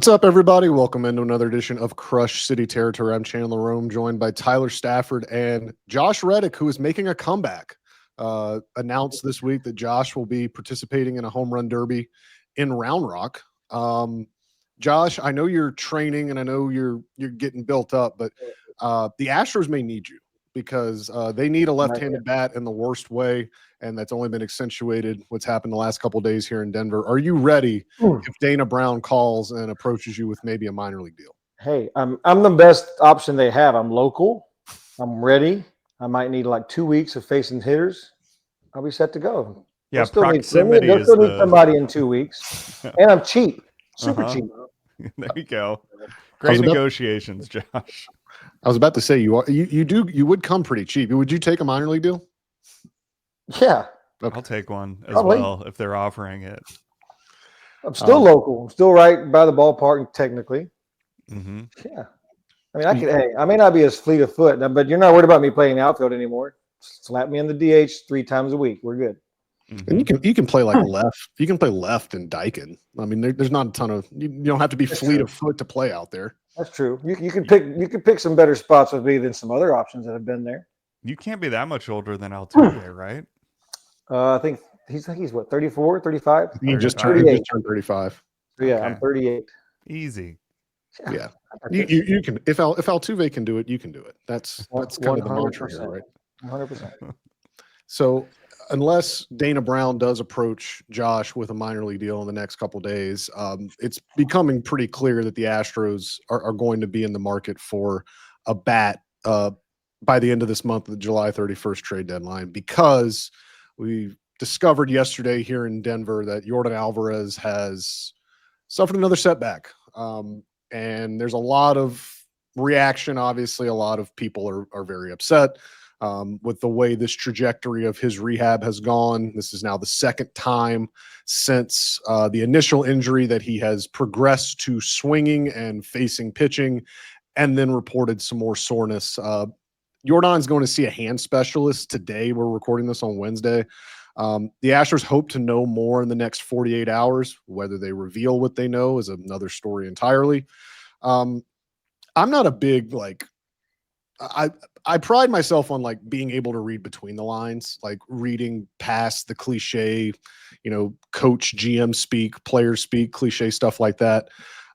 What's up, everybody? Welcome into another edition of Crush City Territory. I'm Chandler Rome, joined by Tyler Stafford and Josh Reddick, who is making a comeback. Announced this week that Josh will be participating in a home run derby in Round Rock. Josh, I know you're training and I know you're getting built up, but the Astros may need you because they need a left-handed bat in the worst way, and that's only been accentuated what's happened the last couple of days here in Denver. Are you ready if Dana Brown calls and approaches you with maybe a minor league deal? Hey, I'm the best option they have. I'm local. I'm ready. I might need like 2 weeks of facing hitters. I'll be set to go. Yeah, they'll still need somebody in 2 weeks. And I'm cheap. Super cheap. There you go. Great negotiations, Josh. I was about to say you would come pretty cheap. Would you take a minor league deal? Yeah. Okay. I'll take one as well if they're offering it. I'm still local. I'm still right by the ballpark technically. Mm-hmm. Yeah. I mean, I may not be as fleet of foot, but you're not worried about me playing the outfield anymore. Slap me in the DH 3 times a week. We're good. Mm-hmm. And you can play like left. You can play left in Daikin. I mean, there's not a ton of you don't have to be fleet of foot to play out there. That's true. You can pick some better spots with me than some other options that have been there. You can't be that much older than Altuve, right? I think he's what, 34, 35? He just turned 35. So yeah, okay. I'm 38. Easy. Yeah. You can if Altuve can do it, you can do it. That's kind of the mantra here, right? 100%. So unless Dana Brown does approach Josh with a minor league deal in the next couple of days, it's becoming pretty clear that the Astros are going to be in the market for a bat by the end of this month, the July 31st trade deadline, because we discovered yesterday here in Denver that Yordan Alvarez has suffered another setback. And there's a lot of reaction. Obviously, a lot of people are very upset with the way this trajectory of his rehab has gone. This is now the second time since the initial injury that he has progressed to swinging and facing pitching, and then reported some more soreness. Yordan's going to see a hand specialist today. We're recording this on Wednesday. The Astros hope to know more in the next 48 hours. Whether they reveal what they know is another story entirely. I'm not a big, I pride myself on being able to read between the lines, reading past the cliche, coach, GM speak, player speak, cliche stuff like that.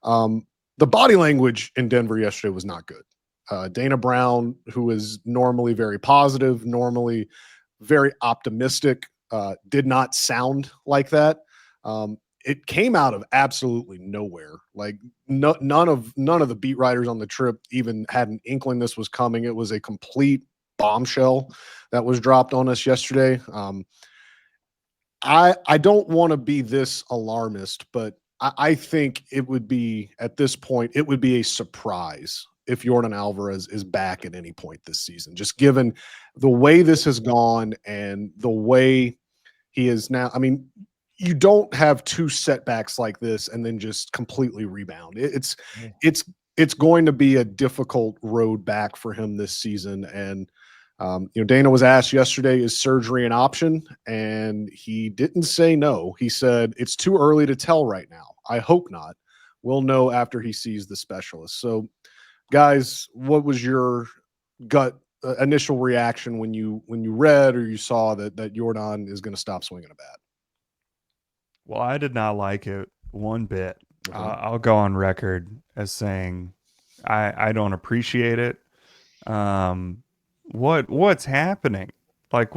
The body language in Denver yesterday was not good. Dana Brown, who is normally very positive, normally very optimistic, did not sound like that. It came out of absolutely nowhere. None of the beat writers on the trip even had an inkling this was coming. It was a complete bombshell that was dropped on us yesterday. I don't want to be this alarmist, but I think it would be, at this point, it would be a surprise if Yordan Alvarez is back at any point this season, just given the way this has gone and the way he is now. I mean, you don't have 2 setbacks like this and then just completely rebound. It's going to be a difficult road back for him this season. And Dana was asked yesterday, is surgery an option? And he didn't say no. He said, it's too early to tell right now. I hope not. We'll know after he sees the specialist. So, guys, what was your gut initial reaction when you read or you saw that Yordan is going to stop swinging a bat? Well, I did not like it one bit. I'll go on record as saying I don't appreciate it. What's happening? I'd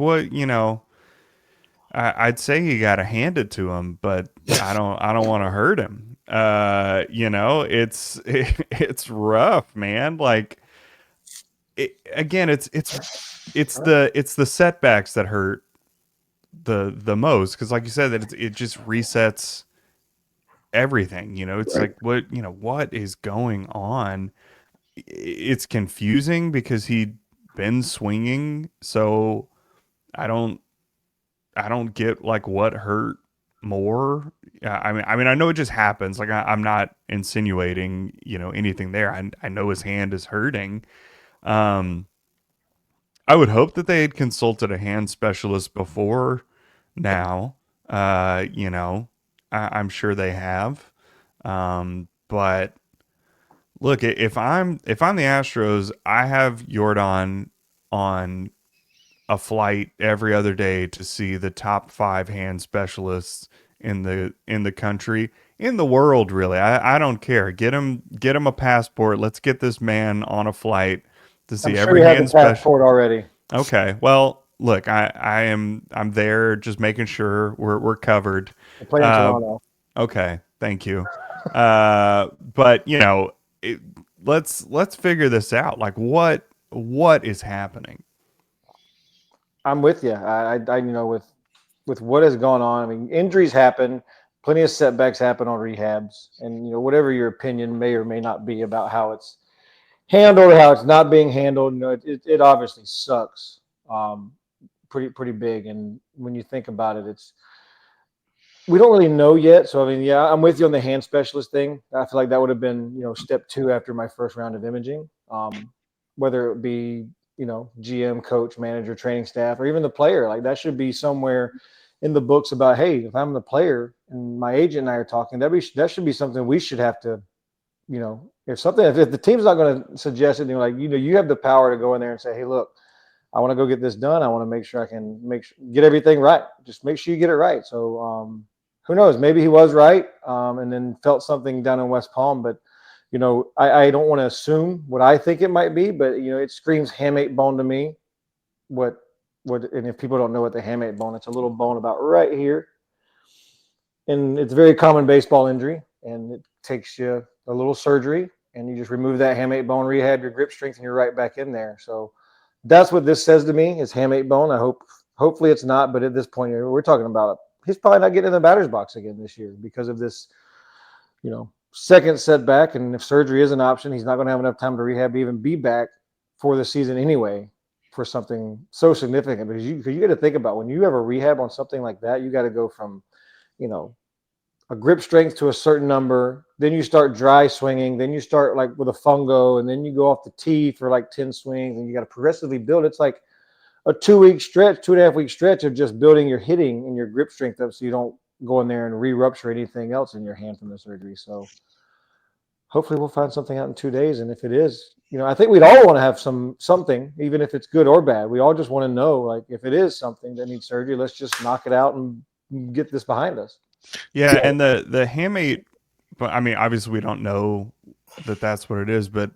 say you got to hand it to him, but I don't want to hurt him. It's rough, man. It's the setbacks that hurt the most, because like you said, that it just resets everything. It's right. What is going on? It's confusing because he'd been swinging, so I don't get what hurt more. I mean, I know it just happens. I'm not insinuating, anything there. I know his hand is hurting. I would hope that they had consulted a hand specialist before now. I'm sure they have. But But look, if I'm the Astros, I have Yordan on a flight every other day to see the top 5 hand specialists in the country, in the world, really. I don't care. Get him a passport. Let's get this man on a flight to I'm see sure every he has a hand special. passport already. Okay. Well, look, I'm there just making sure we're covered. We're playing Toronto. Okay, thank you. But let's figure this out. Like what is happening? I'm with you. I with what has gone on. I mean, injuries happen. Plenty of setbacks happen on rehabs, and whatever your opinion may or may not be about how it's handled or how it's not being handled, it obviously sucks. Pretty big. And when you think about it, we don't really know yet. So I mean, yeah, I'm with you on the hand specialist thing. I feel like that would have been step 2 after my first round of imaging. Whether it be GM, coach, manager, training staff, or even the player, like that should be somewhere in the books about, hey, if I'm the player and my agent and I are talking, that should be something we should have to, if the team's not going to suggest anything, like you have the power to go in there and say, hey, look, I want to go get this done. I want to make sure I can get everything right. Just make sure you get it right. So who knows? Maybe he was right, and then felt something down in West Palm. But I don't want to assume what I think it might be. But it screams hamate bone to me. What? And if people don't know what the hamate bone, it's a little bone about right here, and it's a very common baseball injury, and it takes you a little surgery, and you just remove that hamate bone, rehab your grip strength, and you're right back in there. So that's what this says to me is hamate bone. Hopefully it's not, but at this point we're talking about he's probably not getting in the batter's box again this year because of this, second setback. And if surgery is an option, he's not going to have enough time to rehab to even be back for the season anyway for something so significant. Because you got to think about when you have a rehab on something like that, you got to go from, a grip strength to a certain number. Then you start dry swinging. Then you start like with a fungo, and then you go off the tee for like 10 swings, and you got to progressively build. It's like a 2-week stretch, 2.5-week stretch of just building your hitting and your grip strength up so you don't go in there and re-rupture anything else in your hand from the surgery. So hopefully we'll find something out in 2 days. And if it is, I think we'd all want to have something, even if it's good or bad. We all just want to know, like, if it is something that needs surgery, let's just knock it out and get this behind us. Yeah, and the hamate, but I mean, obviously we don't know that that's what it is, but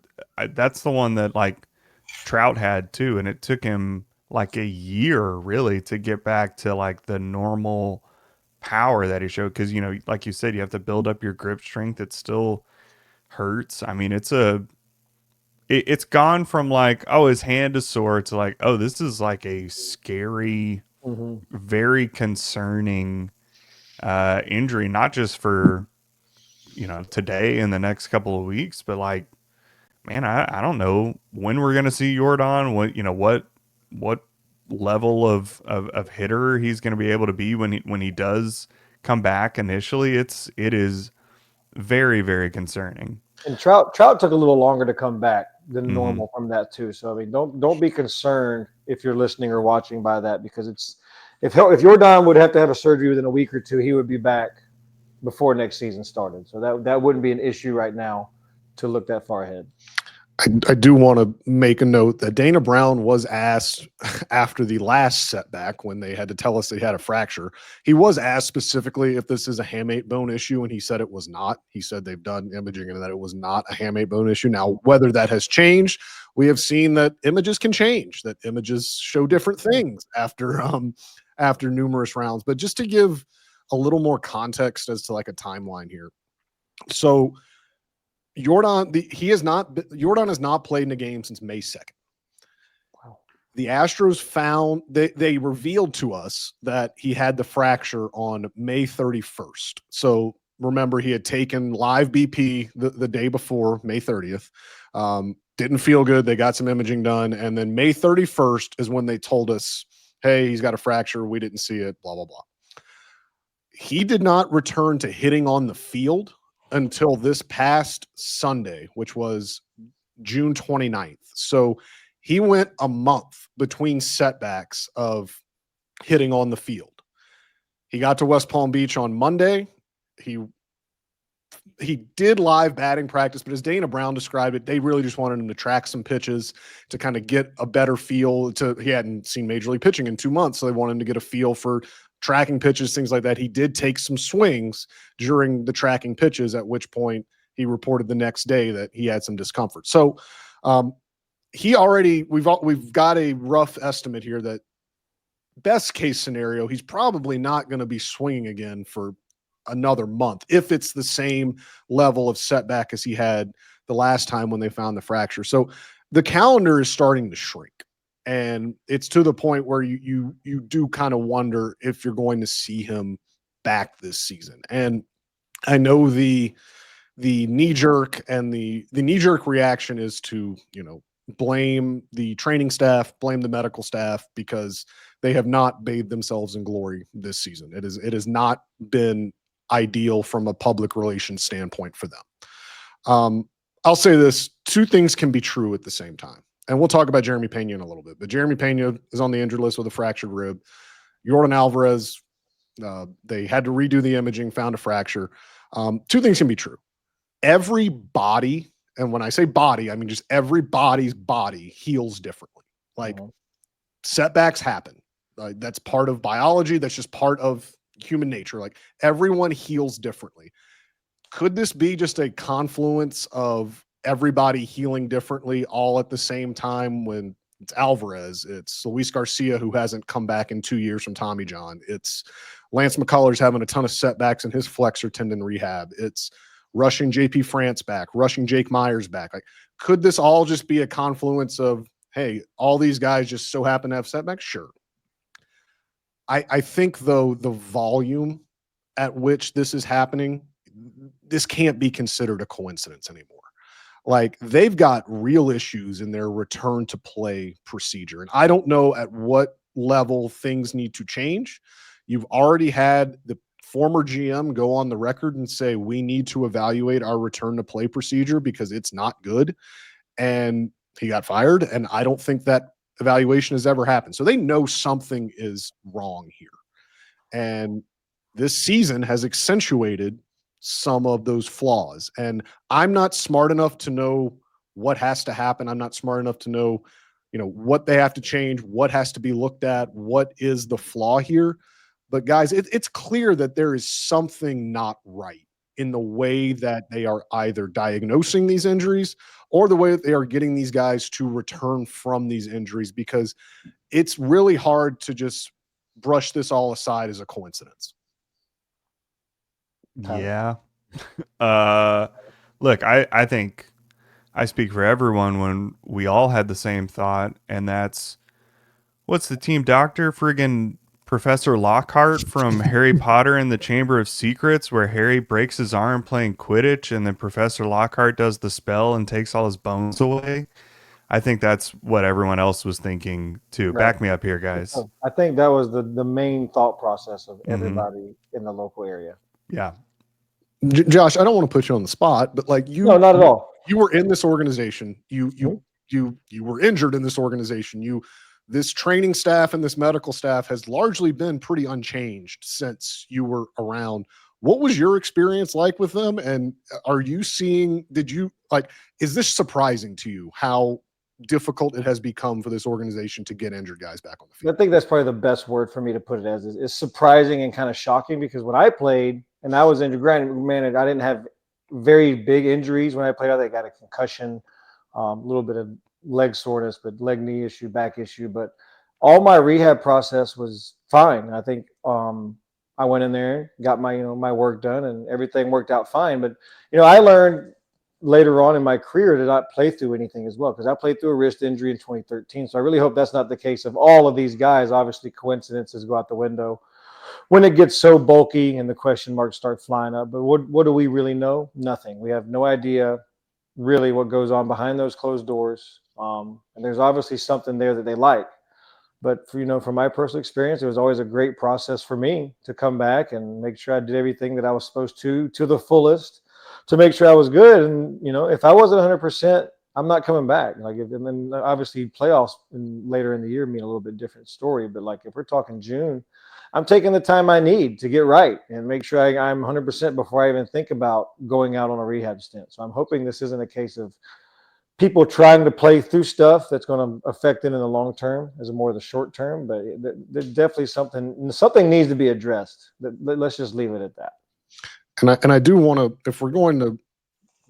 that's the one that like Trout had too, and it took him like a year really to get back to like the normal power that he showed. Because like you said, you have to build up your grip strength. It still hurts. I mean, it's gone from like, oh, his hand is sore to like, oh, this is like a scary, very concerning injury, not just for today and the next couple of weeks, but like, man, I don't know when we're gonna see Yordan. What level of hitter he's gonna be able to be when he does come back initially. It is very, very concerning. And Trout took a little longer to come back than normal from that too. So I mean, don't be concerned if you're listening or watching by that, because if Yordan would have to have a surgery within a week or two, he would be back before next season started. So that wouldn't be an issue right now to look that far ahead. I do want to make a note that Dana Brown was asked after the last setback when they had to tell us they had a fracture. He was asked specifically if this is a hamate bone issue, and he said it was not. He said they've done imaging and that it was not a hamate bone issue. Now, whether that has changed, we have seen that images can change, that images show different things after numerous rounds. But just to give a little more context as to like a timeline here. So Yordan has not played in a game since May 2nd. Wow. The Astros found they revealed to us that he had the fracture on May 31st. So remember, he had taken live BP the day before, May 30th. Didn't feel good. They got some imaging done. And then May 31st is when they told us, hey, he's got a fracture. We didn't see it, blah, blah, blah. He did not return to hitting on the field until this past Sunday, which was June 29th. So he went a month between setbacks of hitting on the field. He got to West Palm Beach on Monday. He did live batting practice, but as Dana Brown described it, they really just wanted him to track some pitches to kind of get a better feel. He hadn't seen Major League pitching in 2 months, so they wanted him to get a feel for tracking pitches, things like that. He did take some swings during the tracking pitches, at which point he reported the next day that he had some discomfort. So we've got a rough estimate here that best case scenario, he's probably not going to be swinging again for another month if it's the same level of setback as he had the last time when they found the fracture. So the calendar is starting to shrink, and it's to the point where you do kind of wonder if you're going to see him back this season. And I know the knee jerk and the knee jerk reaction is to, blame the training staff, blame the medical staff, because they have not bathed themselves in glory this season. It has not been ideal from a public relations standpoint for them. I'll say this, 2 things can be true at the same time. And we'll talk about Jeremy Peña in a little bit, but Jeremy Peña is on the injured list with a fractured rib. Yordan Alvarez, they had to redo the imaging, found a fracture. 2 things can be true. Every body, and when I say body, I mean just everybody's body heals differently. Like setbacks happen. That's part of biology. That's just part of human nature. Like everyone heals differently. Could this be just a confluence of everybody healing differently all at the same time? When it's Alvarez, it's Luis Garcia, who hasn't come back in 2 years from Tommy John. It's Lance McCullers having a ton of setbacks in his flexor tendon rehab. It's rushing JP France back, rushing Jake Myers back. Like, could this all just be a confluence of, hey, all these guys just so happen to have setbacks? Sure. I think, though, the volume at which this is happening, this can't be considered a coincidence anymore. Like, they've got real issues in their return to play procedure. And I don't know at what level things need to change. You've already had the former GM go on the record and say, we need to evaluate our return to play procedure because it's not good. And he got fired. And I don't think that evaluation has ever happened. So they know something is wrong here. And this season has accentuated some of those flaws. And I'm not smart enough to know what has to happen. I'm not smart enough to know, what they have to change, what has to be looked at, what is the flaw here. But guys, it's clear that there is something not right in the way that they are either diagnosing these injuries or the way that they are getting these guys to return from these injuries, because it's really hard to just brush this all aside as a coincidence. Yeah. Look, I think I speak for everyone when we all had the same thought, and that's, what's the team doctor, friggin' Professor Lockhart from Harry Potter and the Chamber of Secrets, where Harry breaks his arm playing Quidditch and then Professor Lockhart does the spell and takes all his bones away. I think that's what everyone else was thinking too. Right. Back me up here, guys. I think that was the main thought process of everybody in the local area. Yeah. Josh, I don't want to put you on the spot, but No, not at all. You were in this organization. You were injured in this organization. This training staff and this medical staff has largely been pretty unchanged since you were around. What was your experience like with them? And are you seeing, is this surprising to you how difficult it has become for this organization to get injured guys back on the field? I think that's probably the best word for me to put it as, is surprising and kind of shocking, because when I played and I was injured, granted, I didn't have very big injuries when I played. I got a concussion, a little bit of leg soreness, but leg, knee issue, back issue. But all my rehab process was fine. I think I went in there, got my my work done, and everything worked out fine. But I learned later on in my career to not play through anything as well, because I played through a wrist injury in 2013. So I really hope that's not the case of all of these guys. Obviously, coincidences go out the window when it gets so bulky and the question marks start flying up. But what do we really know? Nothing. We have no idea really what goes on behind those closed doors. And there's obviously something there that they like. But from my personal experience, it was always a great process for me to come back and make sure I did everything that I was supposed to the fullest, to make sure I was good. And if I wasn't 100%, I'm not coming back. And then obviously playoffs later in the year mean a little bit different story. But if we're talking June, I'm taking the time I need to get right and make sure I'm 100% before I even think about going out on a rehab stint. So I'm hoping this isn't a case of people trying to play through stuff that's going to affect it in the long term as more of the short term. But there's definitely something needs to be addressed. Let's just leave it at that. And I do want to, if we're going to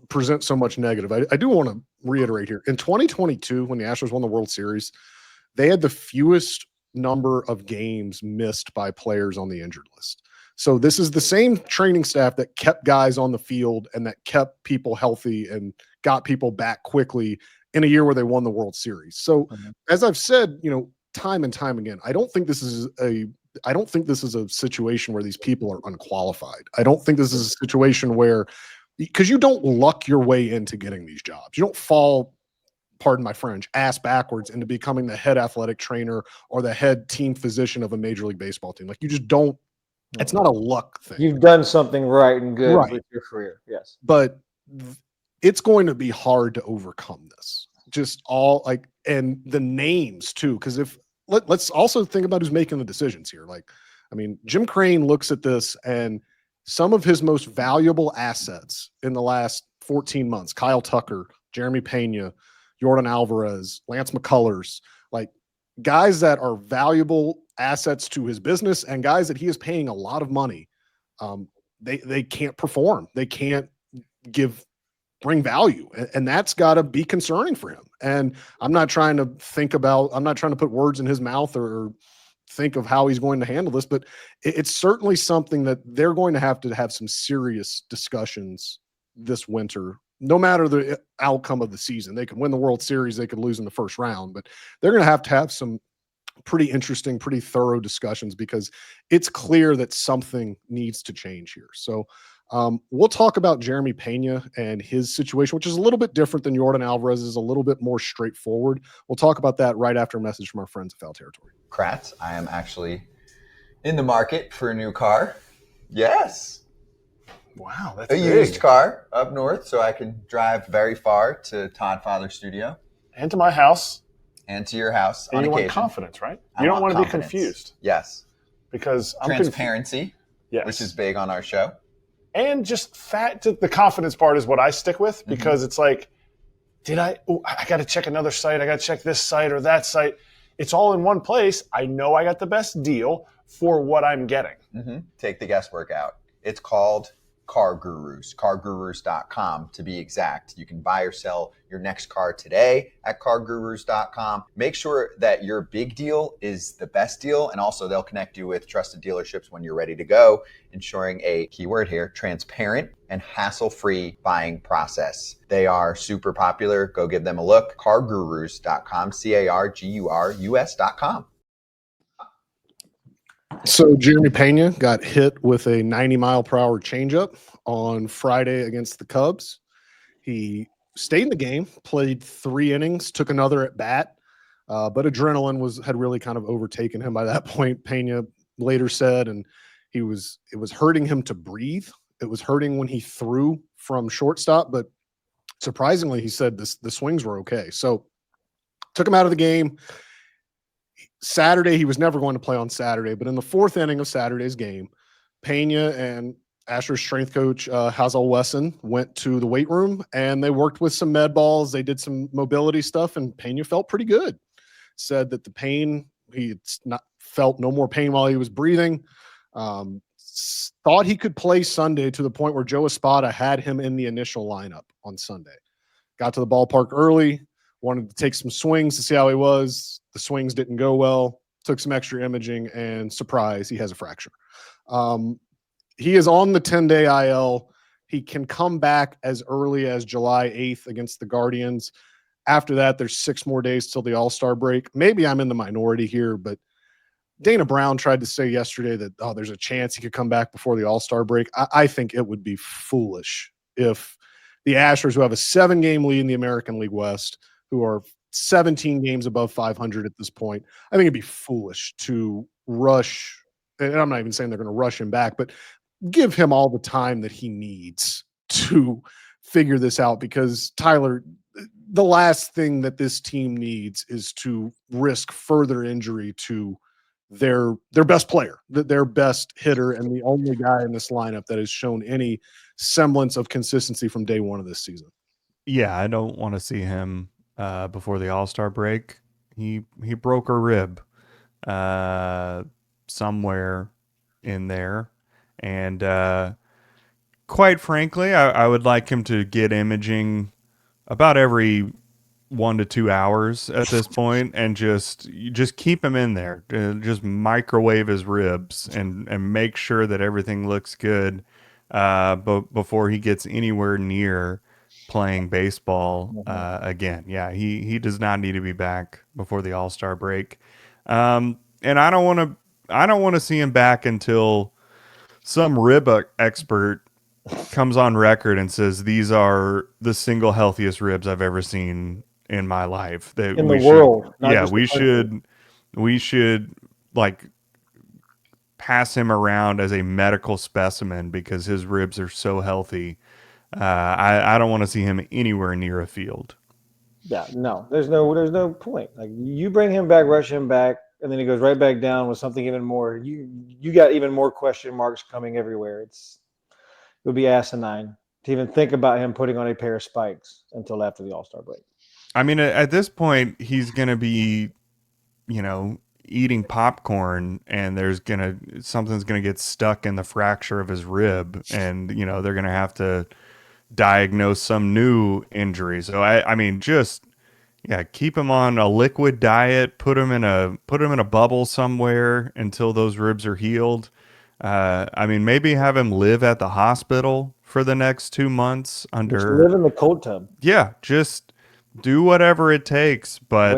present so much negative, I do want to reiterate here. In 2022, when the Astros won the World Series, they had the fewest number of games missed by players on the injured list. So this is the same training staff that kept guys on the field and that kept people healthy and got people back quickly in a year where they won the World Series. So as I've said, time and time again, I don't think this is a situation where these people are unqualified. I don't think this is a situation where, because you don't luck your way into getting these jobs. You don't fall, pardon my French, ass backwards into becoming the head athletic trainer or the head team physician of a Major League Baseball team. Like, you just don't. It's not a luck thing. You've done something right and good with your career. Yes. But it's going to be hard to overcome this. Just and the names too. Because let's also think about who's making the decisions here. Jim Crane looks at this, and some of his most valuable assets in the last 14 months, Kyle Tucker, Jeremy Peña, Yordan Alvarez, Lance McCullers, guys that are valuable assets to his business and guys that he is paying a lot of money. They can't perform. They can't bring value. And that's got to be concerning for him. And I'm not trying to put words in his mouth or think of how he's going to handle this, but it's certainly something that they're going to have some serious discussions this winter. No matter the outcome of the season, they could win the World Series, they could lose in the first round, but they're going to have some pretty interesting, pretty thorough discussions because it's clear that something needs to change here. So we'll talk about Jeremy Peña and his situation, which is a little bit different than Yordan Alvarez, is a little bit more straightforward. We'll talk about that right after a message from our friends at Foul Territory. Kratz, I am actually in the market for a new car. Yes. Wow, that's a big. Used car up north, so I can drive very far to Todd Father's studio. And to my house. And to your house and on you occasion. Want confidence, right? You don't want to be confused. Yes. Because I'm transparency, yes. Which is big on our show. And just the confidence part is what I stick with because it's like, I got to check another site. I got to check this site or that site. It's all in one place. I know I got the best deal for what I'm getting. Take the guesswork out. It's called Car Gurus, cargurus.com to be exact. You can buy or sell your next car today at cargurus.com. Make sure that your big deal is the best deal, and also they'll connect you with trusted dealerships when you're ready to go, ensuring a keyword here, transparent and hassle-free buying process. They are super popular. Go give them a look. cargurus.com, cargurus.com. So Jeremy Peña got hit with a 90-mile-per-hour changeup on Friday against the Cubs. He stayed in the game, played 3 innings, took another at bat, but adrenaline had really kind of overtaken him by that point. Peña later said, and it was hurting him to breathe. It was hurting when he threw from shortstop, but surprisingly, he said the swings were okay. So took him out of the game. Saturday, he was never going to play on Saturday, but in the 4th inning of Saturday's game, Peña and Astros strength coach Hazel Wesson went to the weight room and they worked with some med balls. They did some mobility stuff, and Peña felt pretty good. Said that the pain, felt no more pain while he was breathing. Thought he could play Sunday to the point where Joe Espada had him in the initial lineup on Sunday. Got to the ballpark early, wanted to take some swings to see how he was. The swings didn't go well. Took some extra imaging, and surprise, he has a fracture. He is on the 10-day IL. He can come back as early as July 8th against the Guardians. After that, there's 6 more days till the All-Star break. Maybe I'm in the minority here, but Dana Brown tried to say yesterday that, there's a chance he could come back before the All-Star break. I think it would be foolish if the Astros, who have a 7-game lead in the American League West, who are 17 games above 500 at this point, I think it'd be foolish to rush. And I'm not even saying they're going to rush him back, but give him all the time that he needs to figure this out, because Tyler, the last thing that this team needs is to risk further injury to their best player, their best hitter, and the only guy in this lineup that has shown any semblance of consistency from day one of this season. Yeah, I don't want to see him before the All-Star break. He broke a rib somewhere in there, and quite frankly, I would like him to get imaging about every 1 to 2 hours at this point, and just keep him in there. Just microwave his ribs and make sure that everything looks good but before he gets anywhere near playing baseball again. Yeah, he does not need to be back before the All-Star break. And I don't want to see him back until some rib expert comes on record and says these are the single healthiest ribs I've ever seen in my life. That In we the should, world, not yeah, just we the country. should like pass him around as a medical specimen because his ribs are so healthy. I don't want to see him anywhere near a field. Yeah, no, there's no point. Like you bring him back, rush him back, and then he goes right back down with something even more. You got even more question marks coming everywhere. It would be asinine to even think about him putting on a pair of spikes until after the All-Star break. I mean, at this point, he's going to be, eating popcorn, and something's going to get stuck in the fracture of his rib, and, they're going to have to diagnose some new injury. So I mean, keep him on a liquid diet, put him in a bubble somewhere until those ribs are healed. I mean, maybe have him live at the hospital for the next 2 months Just live in the cold tub. Yeah, just do whatever it takes. But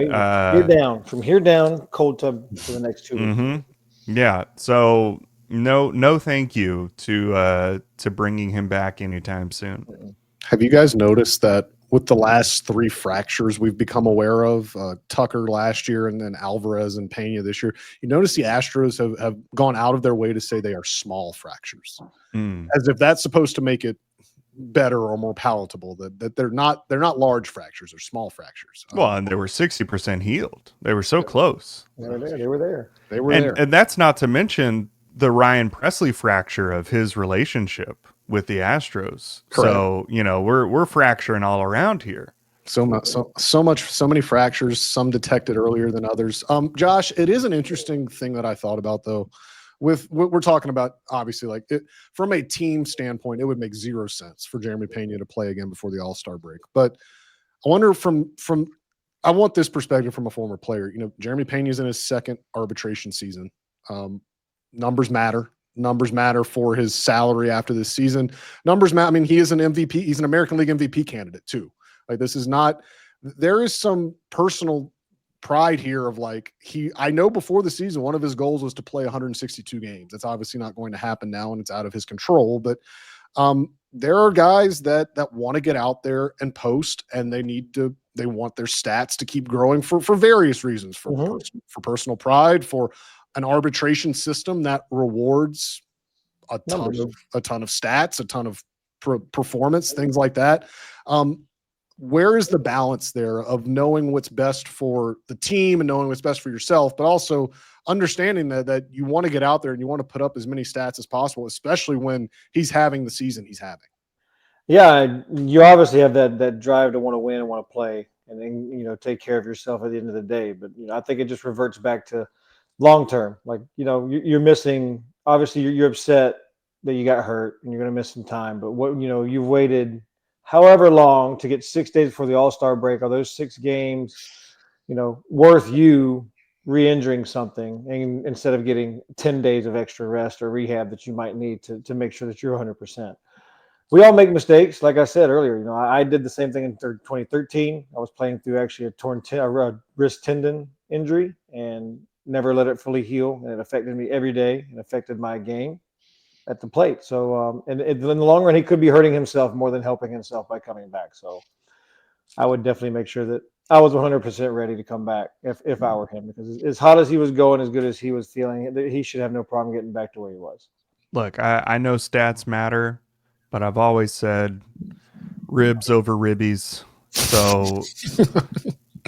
from here down, cold tub for the next 2 weeks. Mm-hmm. Yeah. So no, thank you to bringing him back anytime soon. Have you guys noticed that with the last 3 fractures we've become aware of, Tucker last year and then Alvarez and Peña this year, you notice the Astros have gone out of their way to say they are small fractures, as if that's supposed to make it better or more palatable, that they're not large fractures, they're small fractures. Well, and they were 60% healed. They were so close. They were there. And that's not to mention the Ryan Presley fracture of his relationship with the Astros. Correct. So, we're fracturing all around here. So many fractures, some detected earlier than others. Josh, it is an interesting thing that I thought about, though, with what we're talking about. Obviously, like from a team standpoint, it would make 0 sense for Jeremy Peña to play again before the All-Star break. But I wonder I want this perspective from a former player. Jeremy Peña's in his 2nd arbitration season. Numbers matter. Numbers matter for his salary after this season. Numbers matter. I mean, he is an MVP. He's an American League MVP candidate too. Like, this is not. There is some personal pride here of like I know before the season one of his goals was to play 162 games. That's obviously not going to happen now, and it's out of his control. But there are guys that want to get out there and post, and they want their stats to keep growing for various reasons, for personal pride, for an arbitration system that rewards a ton of stats, a ton of performance, things like that. Where is the balance there of knowing what's best for the team and knowing what's best for yourself, but also understanding that you want to get out there and you want to put up as many stats as possible, especially when he's having the season he's having? Yeah, you obviously have that drive to want to win and want to play, and then take care of yourself at the end of the day. But I think it just reverts back to long term. Like you're missing. Obviously, you're upset that you got hurt and you're going to miss some time. But you've waited however long to get 6 days before the All-Star break. Are those 6 games, worth you re-injuring something, and instead of getting 10 days of extra rest or rehab that you might need to make sure that you're 100%? We all make mistakes. Like I said earlier, I did the same thing in 2013. I was playing through actually a wrist tendon injury and never let it fully heal, and it affected me every day and affected my game at the plate. So, and in the long run, he could be hurting himself more than helping himself by coming back. So I would definitely make sure that I was 100% ready to come back if I were him, because as hot as he was going, as good as he was feeling, he should have no problem getting back to where he was. Look, I know stats matter, but I've always said ribs over ribbies. So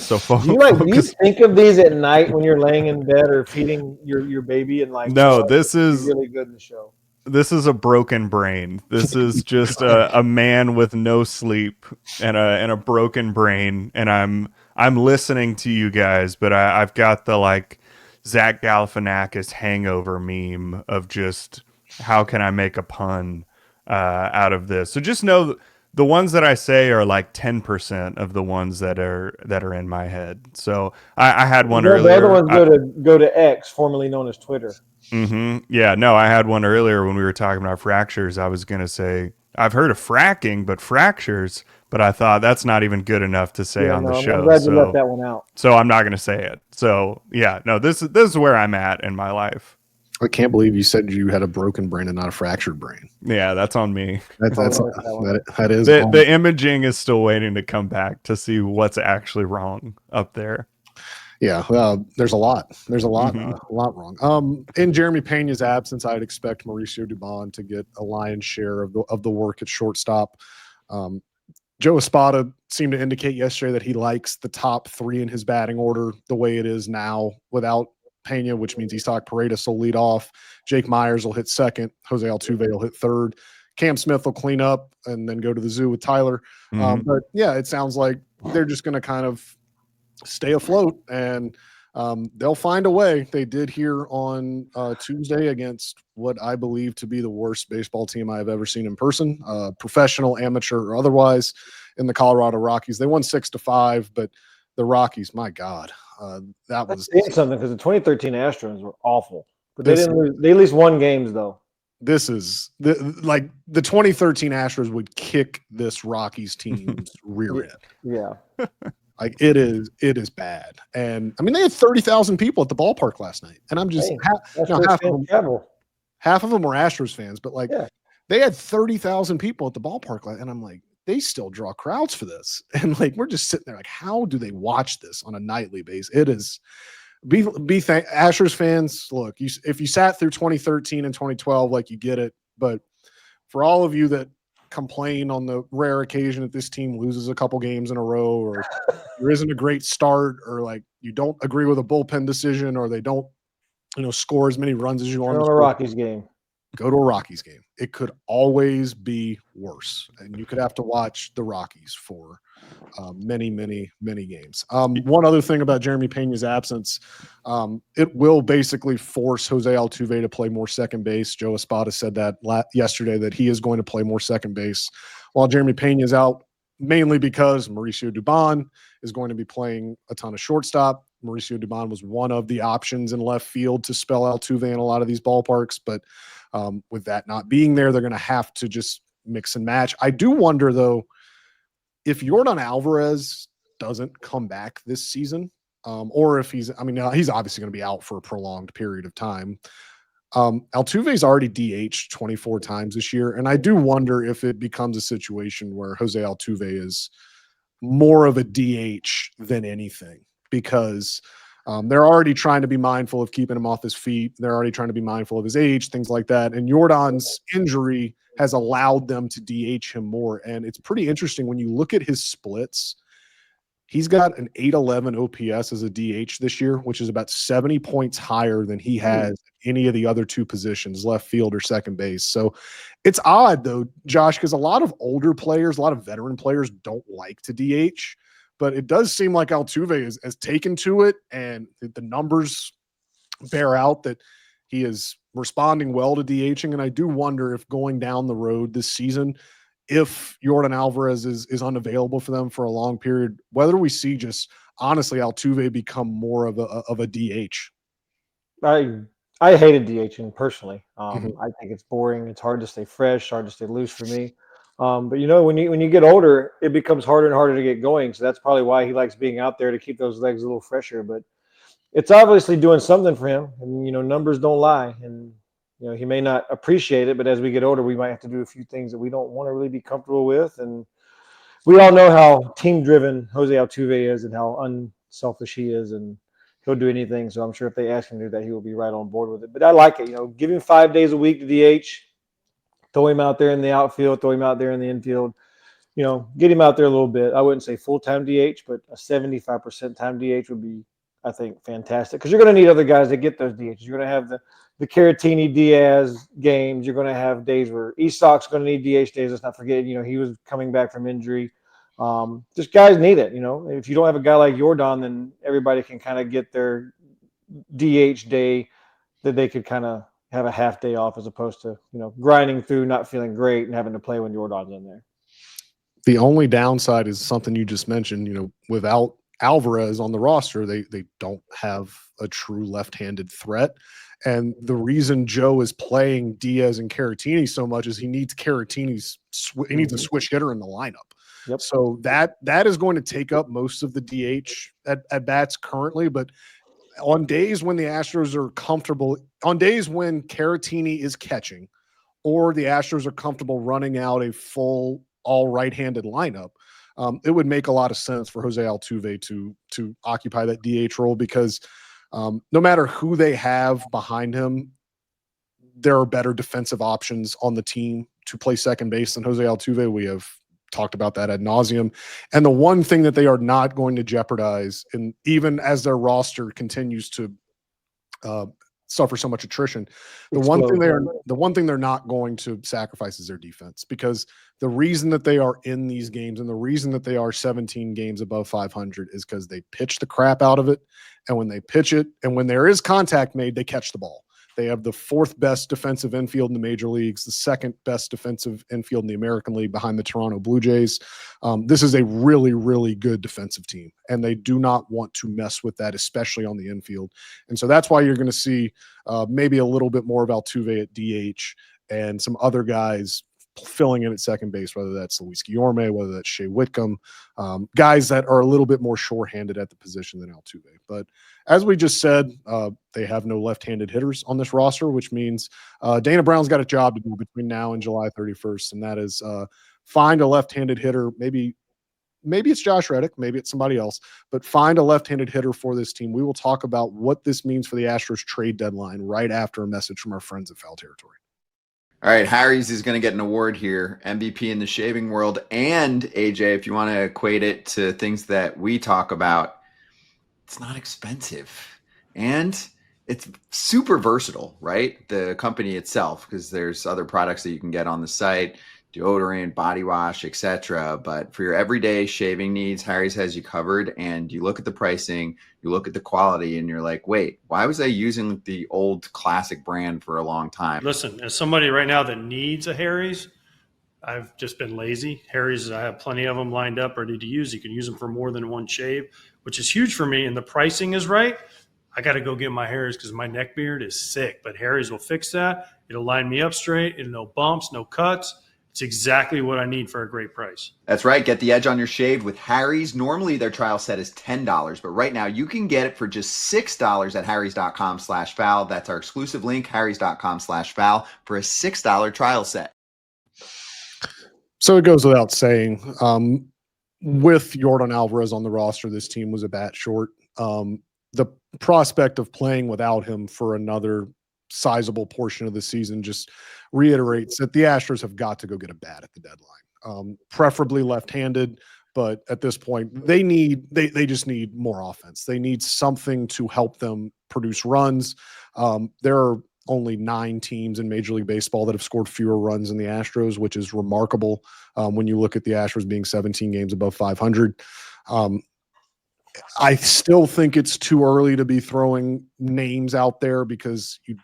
So Do you think of these at night when you're laying in bed or feeding your baby and like, No, oh, this it'd be is really good in the show. this is a broken brain. This is just a man with no sleep and a broken brain. And I'm listening to you guys, but I've got the like Zach Galifianakis hangover meme of just how can I make a pun out of this. So just know the ones that I say are like 10% of the ones that are in my head. So I had one The earlier. other ones go to X, formerly known as Twitter. Yeah, no, I had one earlier when we were talking about fractures. I was going to say, I've heard of fracking, but fractures, but I thought that's not even good enough to say on the I'm show. glad you left that one out. So I'm not going to say it. So yeah, no, this is where I'm at in my life. I can't believe you said you had a broken brain and not a fractured brain. Yeah, that's on me. That is The imaging is still waiting to come back to see what's actually wrong up there. Yeah, there's a lot. There's a lot wrong. In Jeremy Peña's absence, I'd expect Mauricio Dubon to get a lion's share of the work at shortstop. Joe Espada seemed to indicate yesterday that he likes the top three in his batting order the way it is now without Peña, which means Isaac Paredes will lead off. Jake Myers will hit second. Jose Altuve will hit third. Cam Smith will clean up and then go to the zoo with Tyler. But yeah, it sounds like they're just going to kind of stay afloat and they'll find a way. They did here on Tuesday against what I believe to be the worst baseball team I've ever seen in person, professional, amateur, or otherwise, in the Colorado Rockies. They won 6-5, but the Rockies, my God, that was something because the 2013 Astros were awful, but they didn't lose. They at least won games though. This is the 2013 Astros would kick this Rockies team's rear end. Yeah. Like it is bad. And I mean, they had 30,000 people at the ballpark last night. And I'm just half of them were Astros fans, but they had 30,000 people at the ballpark. And I'm like, they still draw crowds for this. And like, we're just sitting there like, how do they watch this on a nightly basis? It is Astros fans. Look, if you sat through 2013 and 2012, like you get it. But for all of you that complain on the rare occasion that this team loses a couple games in a row or there isn't a great start or like you don't agree with a bullpen decision or they don't score as many runs as you want to a Rockies game. Go to a Rockies game. It could always be worse and you could have to watch the Rockies for many games. One other thing about Jeremy Peña's absence, it will basically force Jose Altuve to play more second base. Joe Espada said that yesterday that he is going to play more second base while Jeremy Peña is out, mainly because Mauricio Dubon is going to be playing a ton of shortstop. Mauricio Dubon was one of the options in left field to spell Altuve in a lot of these ballparks, but with that not being there, they're going to have to just mix and match. I do wonder, though, if Yordan Alvarez doesn't come back this season, or if he's obviously going to be out for a prolonged period of time. Altuve's already DH'd 24 times this year, and I do wonder if it becomes a situation where Jose Altuve is more of a DH than anything because they're already trying to be mindful of keeping him off his feet. They're already trying to be mindful of his age, things like that. And Yordan's injury has allowed them to DH him more. And it's pretty interesting when you look at his splits. He's got an 811 OPS as a DH this year, which is about 70 points higher than he has any of the other two positions, left field or second base. So it's odd, though, Josh, because a lot of older players, a lot of veteran players don't like to DH. But it does seem like Altuve has taken to it, and the numbers bear out that he is responding well to DHing. And I do wonder if going down the road this season, if Yordan Alvarez is unavailable for them for a long period, whether we see just honestly Altuve become more of a DH. I hated DHing personally. I think it's boring. It's hard to stay fresh, hard to stay loose for me. But when you get older, it becomes harder and harder to get going. So that's probably why he likes being out there to keep those legs a little fresher. But it's obviously doing something for him. And numbers don't lie. And he may not appreciate it, but as we get older, we might have to do a few things that we don't want to really be comfortable with. And we all know how team-driven Jose Altuve is and how unselfish he is, and he'll do anything. So I'm sure if they ask him to do that, he will be right on board with it. But I like it. Give him 5 days a week to DH. Throw him out there in the outfield, throw him out there in the infield. get him out there a little bit. I wouldn't say full-time DH, but a 75% time DH would be, I think, fantastic, because you're going to need other guys to get those DHs. You're going to have the Caratini Diaz games. You're going to have days where Esock's going to need DH days. Let's not forget, he was coming back from injury. Just guys need it. If you don't have a guy like Yordan, then everybody can kind of get their DH day that they could kind of have a half day off, as opposed to grinding through, not feeling great, and having to play when Yordan's in there. The only downside is something you just mentioned. Without Alvarez on the roster, they don't have a true left-handed threat. And the reason Joe is playing Diaz and Caratini so much is he needs Caratini's he needs a switch hitter in the lineup. Yep. So that is going to take up most of the DH at bats currently. But on days when the Astros are comfortable, on days when Caratini is catching, or the Astros are comfortable running out a full all right-handed lineup, it would make a lot of sense for Jose Altuve to occupy that DH role, because no matter who they have behind him, there are better defensive options on the team to play second base than Jose Altuve. We have talked about that ad nauseum. And the one thing that they are not going to jeopardize, and even as their roster continues to suffer so much attrition, the one thing they're not going to sacrifice is their defense, because the reason that they are in these games and the reason that they are 17 games above 500 is because they pitch the crap out of it. And when they pitch it, and when there is contact made, they catch the ball. They have the fourth best defensive infield in the major leagues, the second best defensive infield in the American League behind the Toronto Blue Jays. This is a really, really good defensive team, and they do not want to mess with that, especially on the infield. And so that's why you're going to see maybe a little bit more of Altuve at DH and some other guys filling in at second base, whether that's Luis Guillorme, whether that's Shea Whitcomb, guys that are a little bit more sure-handed at the position than Altuve. But as we just said, they have no left-handed hitters on this roster, which means Dana Brown's got a job to do between now and July 31st, and that is find a left-handed hitter. Maybe it's Josh Reddick, maybe it's somebody else, but find a left-handed hitter for this team. We will talk about what this means for the Astros trade deadline right after a message from our friends at Foul Territory. All right, Harry's is going to get an award here, MVP in the shaving world. And AJ, if you want to equate it to things that we talk about, it's not expensive. And it's super versatile, right? The company itself, because there's other products that you can get on the site, deodorant, body wash, etc. But for your everyday shaving needs, Harry's has you covered. And you look at the pricing, you look at the quality, and you're like, wait, why was I using the old classic brand for a long time? Listen, as somebody right now that needs a Harry's, I've just been lazy. Harry's, I have plenty of them lined up, ready to use. You can use them for more than one shave, which is huge for me. And the pricing is right. I got to go get my Harry's because my neck beard is sick. But Harry's will fix that. It'll line me up straight. It'll no bumps, no cuts. It's exactly what I need for a great price. That's right. Get the edge on your shave with Harry's. Normally their trial set is $10, but right now you can get it for just $6 at harrys.com/foul. That's our exclusive link, harrys.com/foul, for a $6 trial set. So it goes without saying, with Yordan Alvarez on the roster, this team was a bat short. The prospect of playing without him for another sizable portion of the season just reiterates that the Astros have got to go get a bat at the deadline, preferably left-handed. But at this point, they just need more offense. They need something to help them produce runs. There are only 9 teams in Major League Baseball that have scored fewer runs than the Astros, which is remarkable when you look at the Astros being 17 games above 500. I still think it's too early to be throwing names out there because you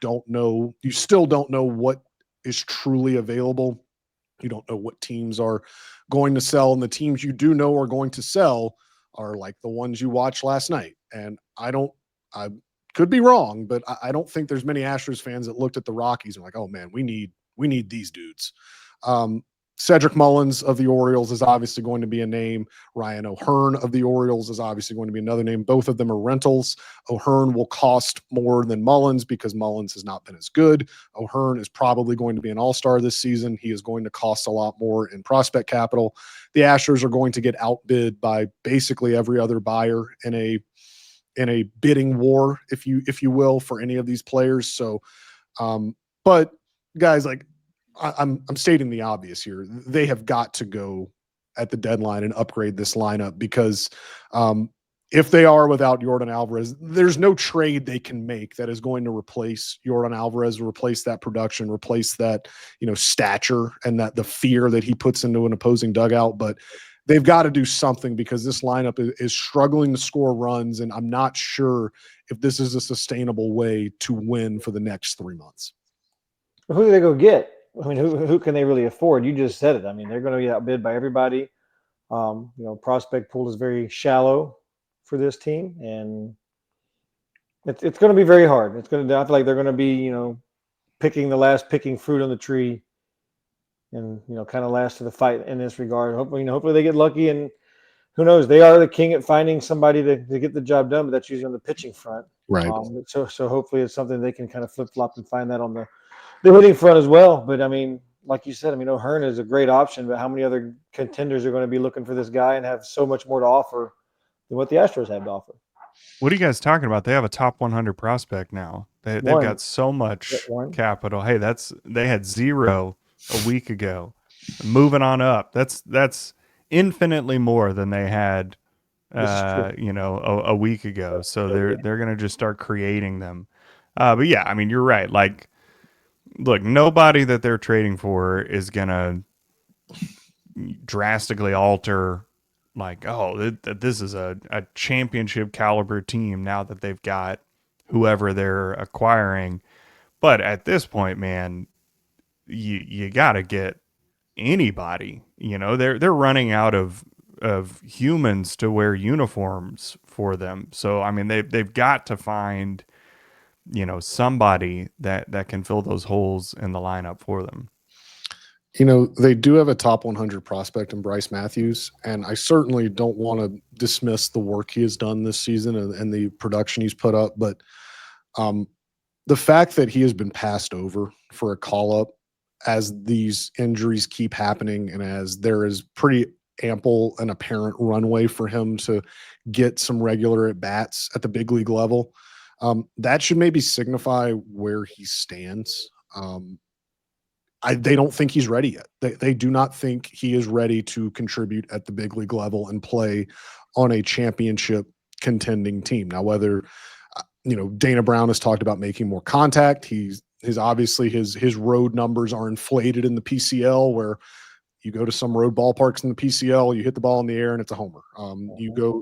still don't know what is truly available. You don't know what teams are going to sell, and the teams you do know are going to sell are like the ones you watched last night. And I could be wrong, but I don't think there's many Astros fans that looked at the Rockies and were like, oh man, we need these dudes. Cedric Mullins of the Orioles is obviously going to be a name. Ryan O'Hearn of the Orioles is obviously going to be another name. Both of them are rentals. O'Hearn will cost more than Mullins because Mullins has not been as good. O'Hearn is probably going to be an all-star this season. He is going to cost a lot more in prospect capital. The Astros are going to get outbid by basically every other buyer in a bidding war, if you will, for any of these players. So, but guys, like, I'm stating the obvious here. They have got to go at the deadline and upgrade this lineup because if they are without Yordan Alvarez, there's no trade they can make that is going to replace Yordan Alvarez, replace that production, replace that, stature and that the fear that he puts into an opposing dugout. But they've got to do something because this lineup is struggling to score runs, and I'm not sure if this is a sustainable way to win for the next 3 months. Who do they go get? I mean, who can they really afford? You just said it. I mean, they're going to get outbid by everybody. Prospect pool is very shallow for this team, and it's going to be very hard. I feel like they're going to be, picking fruit on the tree, and kind of last to the fight in this regard. Hopefully they get lucky, and who knows? They are the king at finding somebody to get the job done, but that's usually on the pitching front. Right. So hopefully it's something they can kind of flip flop and find that on the hitting front as well. But I mean, like you said, O'Hearn is a great option, but how many other contenders are going to be looking for this guy and have so much more to offer than what the Astros have to offer? What are you guys talking about? They have a top 100 prospect now. They've got so much capital. Hey, they had 0 a week ago. Moving on up. That's infinitely more than they had a week ago. So they're going to just start creating them. But yeah, I mean, you're right. Like, look, nobody that they're trading for is going to drastically alter, like, this is a championship caliber team now that they've got whoever they're acquiring. But at this point, man, you got to get anybody. They're running out of humans to wear uniforms for them. So I mean, they've got to find somebody that can fill those holes in the lineup for them. They do have a top 100 prospect in Bryce Matthews, and I certainly don't want to dismiss the work he has done this season and the production he's put up. But the fact that he has been passed over for a call-up as these injuries keep happening and as there is pretty ample and apparent runway for him to get some regular at-bats at the big league level, that should maybe signify where he stands. They don't think he's ready yet. They do not think he is ready to contribute at the big league level and play on a championship contending team. Now, whether, Dana Brown has talked about making more contact. His road numbers are inflated in the PCL, where you go to some road ballparks in the PCL, you hit the ball in the air and it's a homer.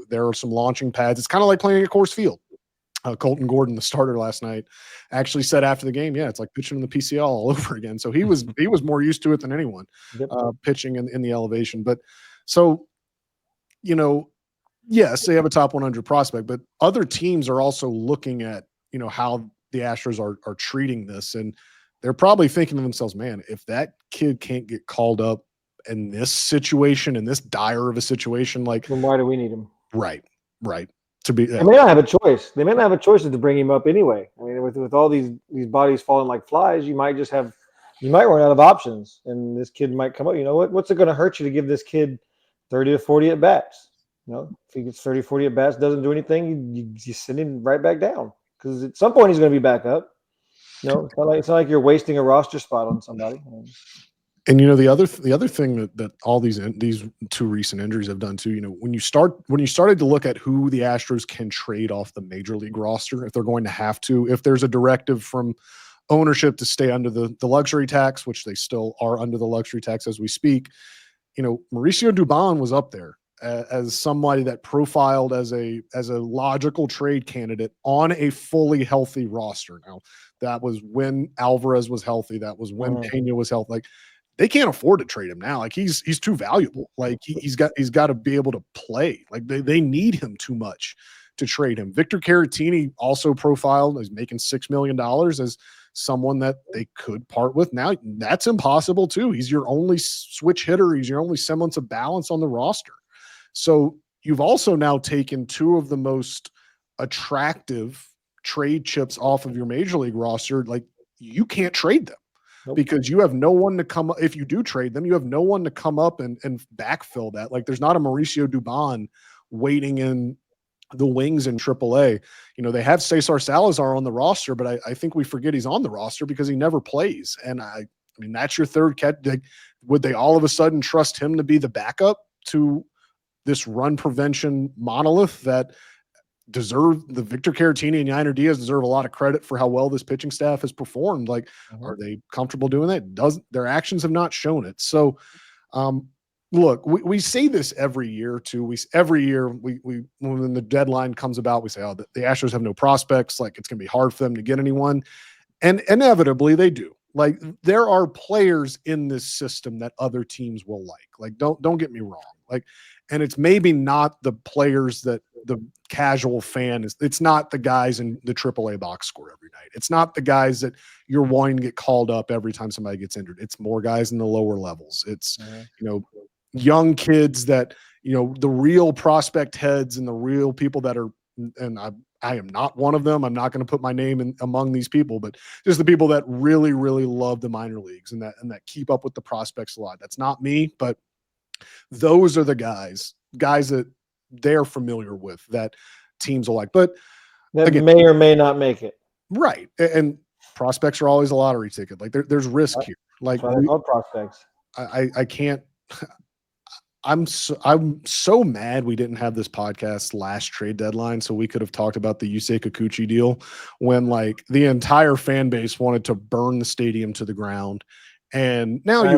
There are some launching pads. It's kind of like playing at Coors Field. Colton Gordon, the starter last night, actually said after the game, yeah, it's like pitching in the PCL all over again. So he was more used to it than anyone, pitching in the elevation. But so, yes, they have a top 100 prospect, but other teams are also looking at, how the Astros are treating this. And they're probably thinking to themselves, man, if that kid can't get called up in this situation, in this dire of a situation, like, then why do we need him? Right. They may not have a choice. They may not have a choice to bring him up anyway. I mean, with all these bodies falling like flies, you might run out of options, and this kid might come up. What's it going to hurt you to give this kid 30 to 40 at bats? If he gets 30, 40 at bats, doesn't do anything, you send him right back down, because at some point he's going to be back up. It's not like you're wasting a roster spot on somebody. And the other thing that all these two recent injuries have done too, when you started to look at who the Astros can trade off the major league roster, if they're going to have to, if there's a directive from ownership to stay under the luxury tax, which they still are under the luxury tax as we speak, Mauricio Dubon was up there as somebody that profiled as a logical trade candidate on a fully healthy roster. Now, that was when Alvarez was healthy. That was when Peña was healthy. Like, they can't afford to trade him now. Like, he's too valuable. Like, he's got to be able to play. Like, they need him too much to trade him. Victor Caratini also profiled as making $6 million as someone that they could part with. Now that's impossible too. He's your only switch hitter. He's your only semblance of balance on the roster. So you've also now taken two of the most attractive trade chips off of your major league roster. Like, you can't trade them. Nope. Because you have no one to come up. If you do trade them, you have no one to come up and backfill that. Like, there's not a Mauricio Dubon waiting in the wings in AAA. They have Cesar Salazar on the roster, but I think we forget he's on the roster because he never plays. And I mean, that's your third catch. Would they all of a sudden trust him to be the backup to this run prevention monolith that deserve the Victor Caratini and Yainer Diaz deserve a lot of credit for how well this pitching staff has performed. Like, are they comfortable doing that? Their actions have not shown it. So, look, we say this every year too. Every year when the deadline comes about, we say, oh, the Astros have no prospects. Like, it's going to be hard for them to get anyone. And inevitably they do. Like, there are players in this system that other teams will like. Like, don't get me wrong. Like, and it's maybe not the players that the casual fan is. It's not the guys in the AAA box score every night. It's not the guys that you're wanting to get called up every time somebody gets injured. It's more guys in the lower levels. It's, young kids that, the real prospect heads and the real people that are, and I am not one of them. I'm not going to put my name in among these people, but just the people that really, really love the minor leagues and that keep up with the prospects a lot. That's not me, but those are the guys that they're familiar with that teams will like. But that again, may or may not make it. Right. And prospects are always a lottery ticket. Like, there's risk here. Like, That's why they call prospects. I can't. I'm so mad we didn't have this podcast last trade deadline, so we could have talked about the Yusei Kikuchi deal when, like, the entire fan base wanted to burn the stadium to the ground. And now I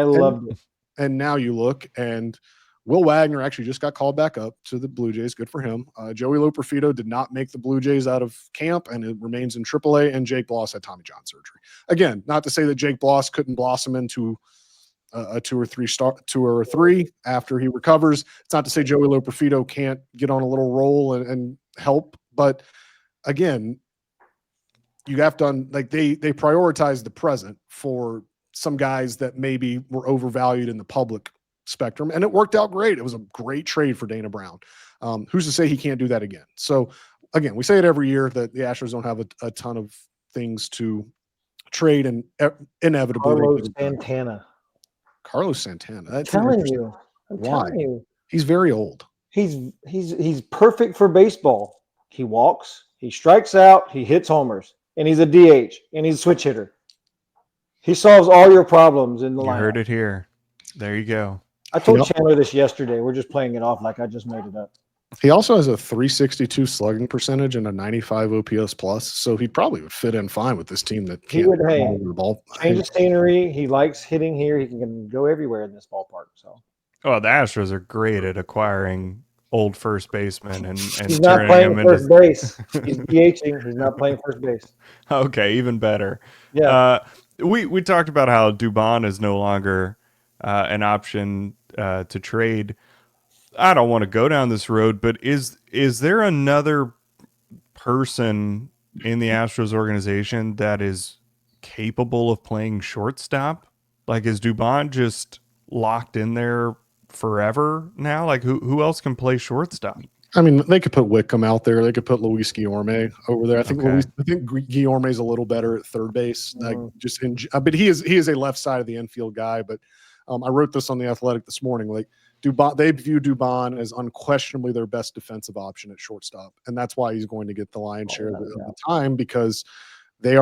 loved it. And now you look, and Will Wagner actually just got called back up to the Blue Jays. Good for him. Joey Loperfido did not make the Blue Jays out of camp, and it remains in AAA. And Jake Bloss had Tommy John surgery. Again, not to say that Jake Bloss couldn't blossom into a 2 or 3 after he recovers. It's not to say Joey Loperfido can't get on a little roll and help, but again, you have to they prioritize the present for some guys that maybe were overvalued in the public spectrum, and it worked out great. It was a great trade for Dana Brown. Who's to say he can't do that again? So again, we say it every year that the Astros don't have a ton of things to trade, and inevitably Carlos Santana. I'm telling you. He's very old. He's perfect for baseball. He walks, he strikes out, he hits homers, and he's a DH, and he's a switch hitter. He solves all your problems in the lineup. You heard it here. There you go. I told Chandler this yesterday. We're just playing it off like I just made it up. He also has a 362 slugging percentage and a 95 OPS plus, so he probably would fit in fine with this team that can't change the scenery. He likes hitting here. He can go everywhere in this ballpark. So, the Astros are great at acquiring old first basemen and he's not playing first base. He's DHing. He's not playing first base. Okay, even better. Yeah. We talked about how Dubon is no longer an option to trade. I don't want to go down this road, but is there another person in the Astros organization that is capable of playing shortstop? Like, is Dubon just locked in there forever now? Like, who else can play shortstop? I mean, they could put Whitcomb out there. They could put Luis Guillorme over there. I think Guillorme is a little better at third base. But he is a left side of the infield guy. But I wrote this on The Athletic this morning. Like, Dubon, they view Dubon as unquestionably their best defensive option at shortstop, and that's why he's going to get the lion's share of the time, because they